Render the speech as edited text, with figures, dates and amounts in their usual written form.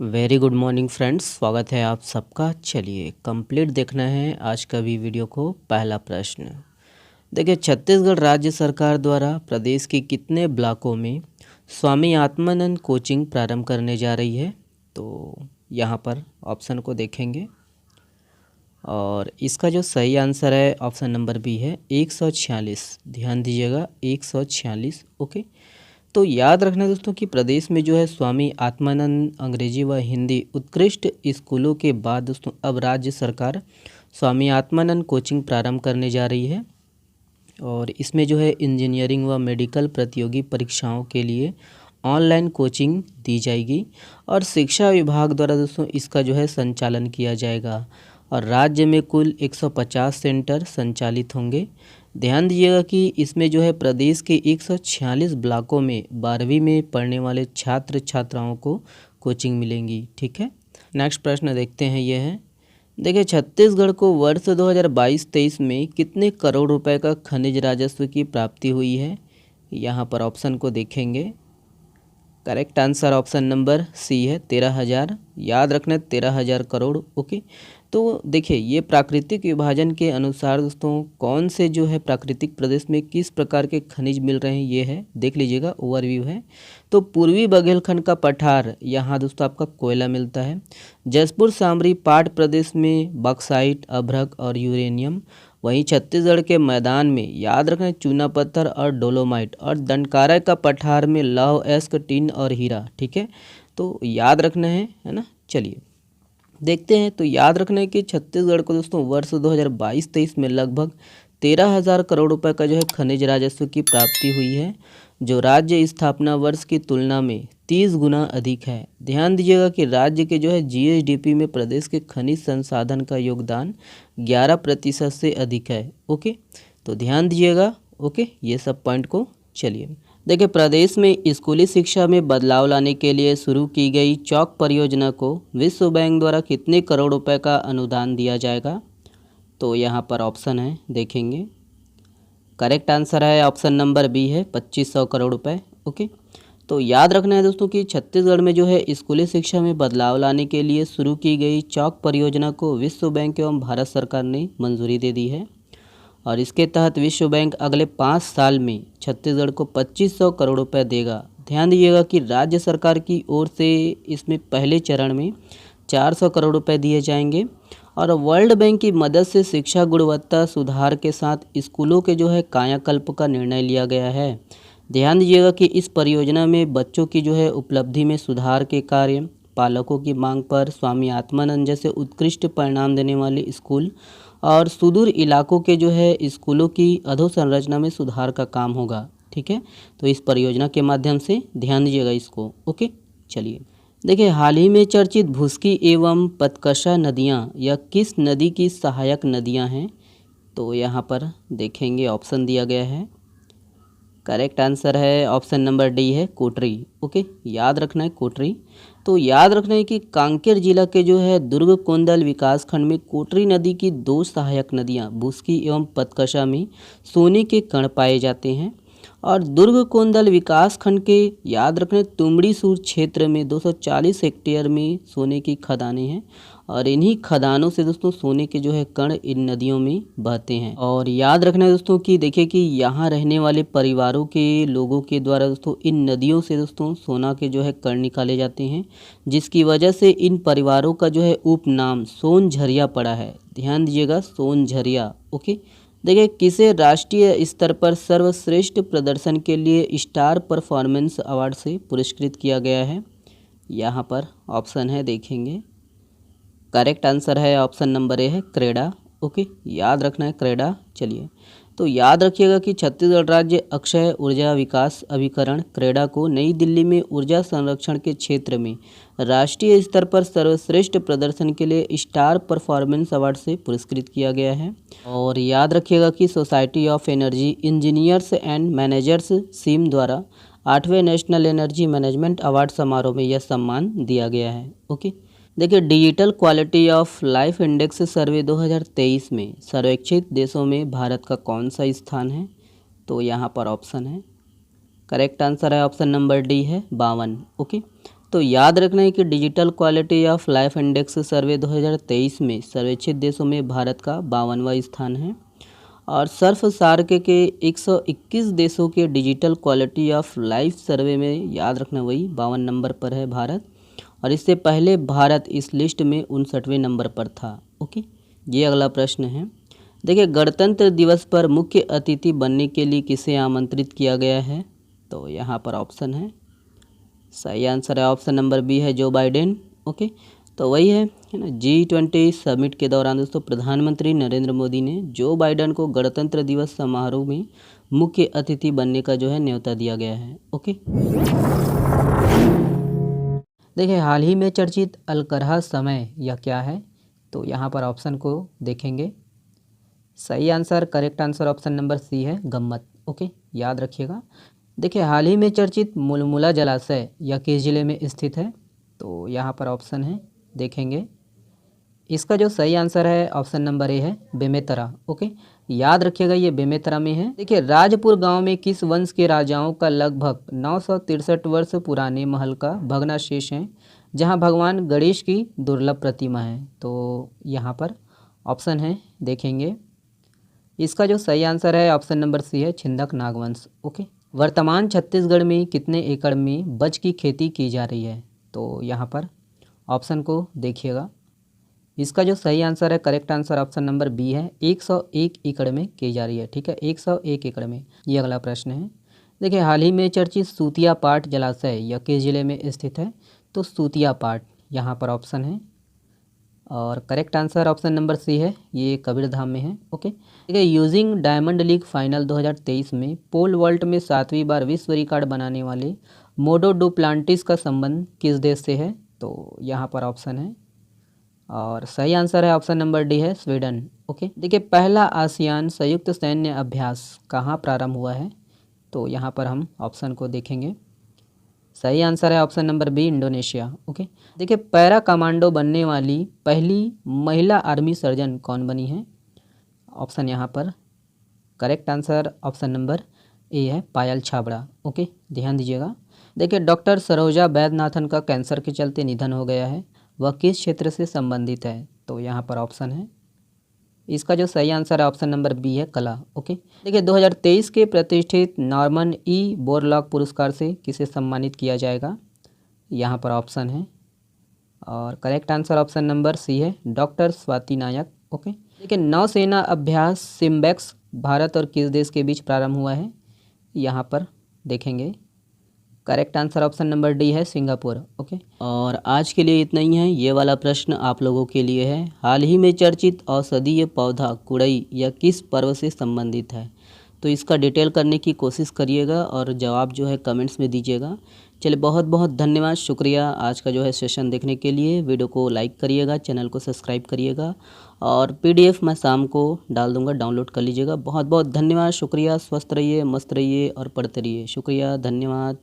Very good morning friends, स्वागत है आप सबका। चलिए कंप्लीट देखना है आज का भी वीडियो को। पहला प्रश्न देखिए, छत्तीसगढ़ राज्य सरकार द्वारा प्रदेश के कितने ब्लॉकों में स्वामी आत्मानंद कोचिंग प्रारंभ करने जा रही है? तो यहाँ पर ऑप्शन को देखेंगे और इसका जो सही आंसर है ऑप्शन नंबर बी है 146। ध्यान दीजिएगा 146। ओके, तो याद रखना दोस्तों कि प्रदेश में जो है स्वामी आत्मानंद अंग्रेजी व हिंदी उत्कृष्ट स्कूलों के बाद दोस्तों अब राज्य सरकार स्वामी आत्मानंद कोचिंग प्रारंभ करने जा रही है और इसमें जो है इंजीनियरिंग व मेडिकल प्रतियोगी परीक्षाओं के लिए ऑनलाइन कोचिंग दी जाएगी और शिक्षा विभाग द्वारा दोस्तों इसका जो है संचालन किया जाएगा और राज्य में कुल 150 सेंटर संचालित होंगे। ध्यान दीजिएगा कि इसमें जो है प्रदेश के 146 ब्लॉकों में 12वीं में पढ़ने वाले छात्र छात्राओं को कोचिंग मिलेंगी। ठीक है, नेक्स्ट प्रश्न देखते हैं। ये है, देखिए छत्तीसगढ़ को वर्ष 2022-23 में कितने करोड़ रुपए का खनिज राजस्व की प्राप्ति हुई है? यहाँ पर ऑप्शन को देखेंगे। Correct answer option number C है 13,000। याद रखना 13,000 करोड़। ओके, तो देखिए ये प्राकृतिक विभाजन के अनुसार दोस्तों कौन से जो है प्राकृतिक प्रदेश में किस प्रकार के खनिज मिल रहे हैं ये है, देख लीजिएगा, ओवरव्यू है। तो पूर्वी बघेलखंड का पठार, यहाँ दोस्तों आपका कोयला मिलता है। जसपुर सामरी पाट प्रदेश में बॉक्साइट, अभ्रक और यूरेनियम। वहीं छत्तीसगढ़ के मैदान में याद रखें चूना पत्थर और डोलोमाइट और दंडकारा का पठार में लौह एस्क, टिन और हीरा। ठीक है, तो याद रखना है ना। चलिए देखते हैं। तो याद रखना है कि छत्तीसगढ़ को दोस्तों वर्ष 2022-23 में लगभग 13,000 करोड़ रुपए का जो है खनिज राजस्व की प्राप्ति हुई है, जो राज्य स्थापना वर्ष की तुलना में 30 गुना अधिक है। ध्यान दीजिएगा कि राज्य के जो है जीएसडीपी में प्रदेश के खनिज संसाधन का योगदान 11% से अधिक है। ओके, तो ध्यान दीजिएगा। ओके, ये सब पॉइंट को। चलिए देखिए, प्रदेश में स्कूली शिक्षा में बदलाव लाने के लिए शुरू की गई चौक परियोजना को विश्व बैंक द्वारा कितने करोड़ रुपए का अनुदान दिया जाएगा? तो यहाँ पर ऑप्शन है, देखेंगे। करेक्ट आंसर है ऑप्शन नंबर बी है 2500 करोड़ रुपए। ओके, तो याद रखना है दोस्तों कि छत्तीसगढ़ में जो है स्कूली शिक्षा में बदलाव लाने के लिए शुरू की गई चौक परियोजना को विश्व बैंक एवं भारत सरकार ने मंजूरी दे दी है और इसके तहत विश्व बैंक अगले 5 साल में छत्तीसगढ़ को 2500 करोड़ रुपए देगा। ध्यान दीजिएगा कि राज्य सरकार की ओर से इसमें पहले चरण में 400 करोड़ रुपए दिए जाएंगे और वर्ल्ड बैंक की मदद से शिक्षा गुणवत्ता सुधार के साथ स्कूलों के जो है कायाकल्प का निर्णय लिया गया है। ध्यान दीजिएगा कि इस परियोजना में बच्चों की जो है उपलब्धि में सुधार के कार्य, पालकों की मांग पर स्वामी आत्मानंद जैसे उत्कृष्ट परिणाम देने वाले स्कूल और सुदूर इलाकों के जो है स्कूलों की अधोसंरचना में सुधार का काम होगा। ठीक है, तो इस परियोजना के माध्यम से ध्यान दीजिएगा इसको। ओके, चलिए देखिए, हाल ही में चर्चित भुसकी एवं पतकशा नदियाँ यह किस नदी की सहायक नदियाँ हैं? तो यहाँ पर देखेंगे ऑप्शन दिया गया है। करेक्ट आंसर है ऑप्शन नंबर डी है कोटरी। ओके, याद रखना है कोटरी। तो याद रखना है कि कांकेर जिला के जो है दुर्ग कोंदल विकास खंड में कोटरी नदी की 2 सहायक नदियां भुसकी एवं पतकशा में सोने के कण पाए जाते हैं और दुर्ग कोंदल विकास खंड के याद रखना तुमड़ी सूर क्षेत्र में 240 हेक्टेयर में सोने की खदानें हैं और इन्हीं खदानों से दोस्तों सोने के जो है कण इन नदियों में बहते हैं। और याद रखना है दोस्तों कि देखिए कि यहाँ रहने वाले परिवारों के लोगों के द्वारा दोस्तों इन नदियों से दोस्तों सोना के जो है कण निकाले जाते हैं, जिसकी वजह से इन परिवारों का जो है उपनाम सोनझरिया पड़ा है। ध्यान दीजिएगा, सोनझरिया। ओके, देखिए किसे राष्ट्रीय स्तर पर सर्वश्रेष्ठ प्रदर्शन के लिए स्टार परफॉर्मेंस अवार्ड से पुरस्कृत किया गया है? यहाँ पर ऑप्शन है, देखेंगे। करेक्ट आंसर है ऑप्शन नंबर ए है क्रेडा। ओके, याद रखना है क्रेडा। चलिए, तो याद रखिएगा कि छत्तीसगढ़ राज्य अक्षय ऊर्जा विकास अभिकरण क्रेडा को नई दिल्ली में ऊर्जा संरक्षण के क्षेत्र में राष्ट्रीय स्तर पर सर्वश्रेष्ठ प्रदर्शन के लिए स्टार परफॉर्मेंस अवार्ड से पुरस्कृत किया गया है। और याद रखिएगा कि society of energy engineers and managers SEEM द्वारा 8वें नेशनल एनर्जी मैनेजमेंट अवार्ड समारोह में यह सम्मान दिया गया है। ओके, देखिए digital quality of life index survey 2023 में सर्वेक्षित देशों में भारत का कौन सा स्थान है? तो यहाँ पर ऑप्शन है। करेक्ट आंसर है ऑप्शन नंबर डी है 52। ओके, तो याद रखना है कि digital quality of life index survey 2023 में सर्वेक्षित देशों में भारत का 52वां स्थान है और सर्फ सार्क के 121 देशों के डिजिटल क्वालिटी ऑफ लाइफ सर्वे में याद रखना वही 52 नंबर पर है भारत। और इससे पहले भारत इस लिस्ट में 59वें नंबर पर था। ओके, ये अगला प्रश्न है। देखिए, गणतंत्र दिवस पर मुख्य अतिथि बनने के लिए किसे आमंत्रित किया गया है? तो यहाँ पर ऑप्शन है, सही आंसर है ऑप्शन नंबर बी है, जो बाइडेन। ओके, तो वही है ना, G20 समिट के दौरान दोस्तों प्रधानमंत्री नरेंद्र मोदी ने जो बाइडेन को गणतंत्र दिवस समारोह में मुख्य अतिथि बनने का जो है न्योता दिया गया है। ओके, देखिए, हाल ही में चर्चित अलकरहा समय यह क्या है? तो यहाँ पर ऑप्शन को देखेंगे। सही answer, correct answer option number C है, गम्मत। ओके, याद रखिएगा। देखिए, हाल ही में चर्चित मुलमुला जलाशय यह किस जिले में स्थित है? तो यहाँ पर ऑप्शन है, देखेंगे। इसका जो सही आंसर है ऑप्शन नंबर ए है, बेमेतरा। ओके, याद रखिएगा, ये बेमेतरा में है। देखिए, राजपुर गांव में किस वंश के राजाओं का लगभग 963 वर्ष पुराने महल का भग्नावशेष है, जहां भगवान गणेश की दुर्लभ प्रतिमा है? तो यहाँ पर ऑप्शन है, देखेंगे। इसका जो सही आंसर है ऑप्शन नंबर सी है, छिंदक नागवंश। ओके, वर्तमान छत्तीसगढ़ में कितने एकड़ में बज की खेती की जा रही है? तो यहाँ पर ऑप्शन को देखिएगा। इसका जो सही आंसर है, correct answer option number B है, 101 एकड़ में की जा रही है। ठीक है, 101 एकड़ में। ये अगला प्रश्न है। देखिए, हाल ही में चर्चित सूतिया पाट जलाशय यह किस जिले में स्थित है? तो सूतिया पाट, यहाँ पर ऑप्शन है और correct answer option number C है, ये कबीरधाम में है। ओके, देखिए, यूजिंग डायमंड लीग फाइनल 2023 में पोल वॉल्ट में 7वीं बार विश्व रिकॉर्ड बनाने वाले मोडो डुप्लांटिस का संबंध किस देश से है? तो यहाँ पर ऑप्शन है और सही आंसर है ऑप्शन नंबर डी है, स्वीडन। ओके, देखिए, पहला आसियान संयुक्त सैन्य अभ्यास कहाँ प्रारंभ हुआ है? तो यहाँ पर हम ऑप्शन को देखेंगे। सही आंसर है option number B, Indonesia. Okay, देखिए, पैरा कमांडो बनने वाली पहली महिला आर्मी सर्जन कौन बनी है? ऑप्शन यहाँ पर correct answer option number A है, पायल छाबड़ा। ओके, ध्यान दीजिएगा। देखिए, डॉक्टर सरोजा वैद्यनाथन का कैंसर के चलते निधन हो गया है, वह किस क्षेत्र से संबंधित है? तो यहाँ पर ऑप्शन है, इसका जो सही आंसर है ऑप्शन नंबर बी है, कला। ओके, देखिए, 2023 के प्रतिष्ठित नॉर्मन ई बोरलॉग पुरस्कार से किसे सम्मानित किया जाएगा? यहाँ पर ऑप्शन है और correct answer option number C है, डॉक्टर स्वाति नायक। ओके, देखिए, नौसेना अभ्यास सिम्बेक्स भारत और किस देश के बीच प्रारंभ हुआ है? यहाँ पर देखेंगे। Correct answer option number D है, सिंगापुर। ओके, और आज के लिए इतना ही है। ये वाला प्रश्न आप लोगों के लिए है। हाल ही में चर्चित औषधीय पौधा कुड़ई यह किस पर्व से संबंधित है? तो इसका डिटेल करने की कोशिश करिएगा और जवाब जो है कमेंट्स में दीजिएगा। चलिए, बहुत बहुत धन्यवाद, शुक्रिया आज का जो है सेशन देखने के लिए। वीडियो को लाइक करिएगा, चैनल को सब्सक्राइब करिएगा और PDF मैं शाम को डाल दूंगा, डाउनलोड कर लीजिएगा। बहुत बहुत धन्यवाद, शुक्रिया। स्वस्थ रहिए, मस्त रहिए और पढ़ते रहिए। शुक्रिया, धन्यवाद।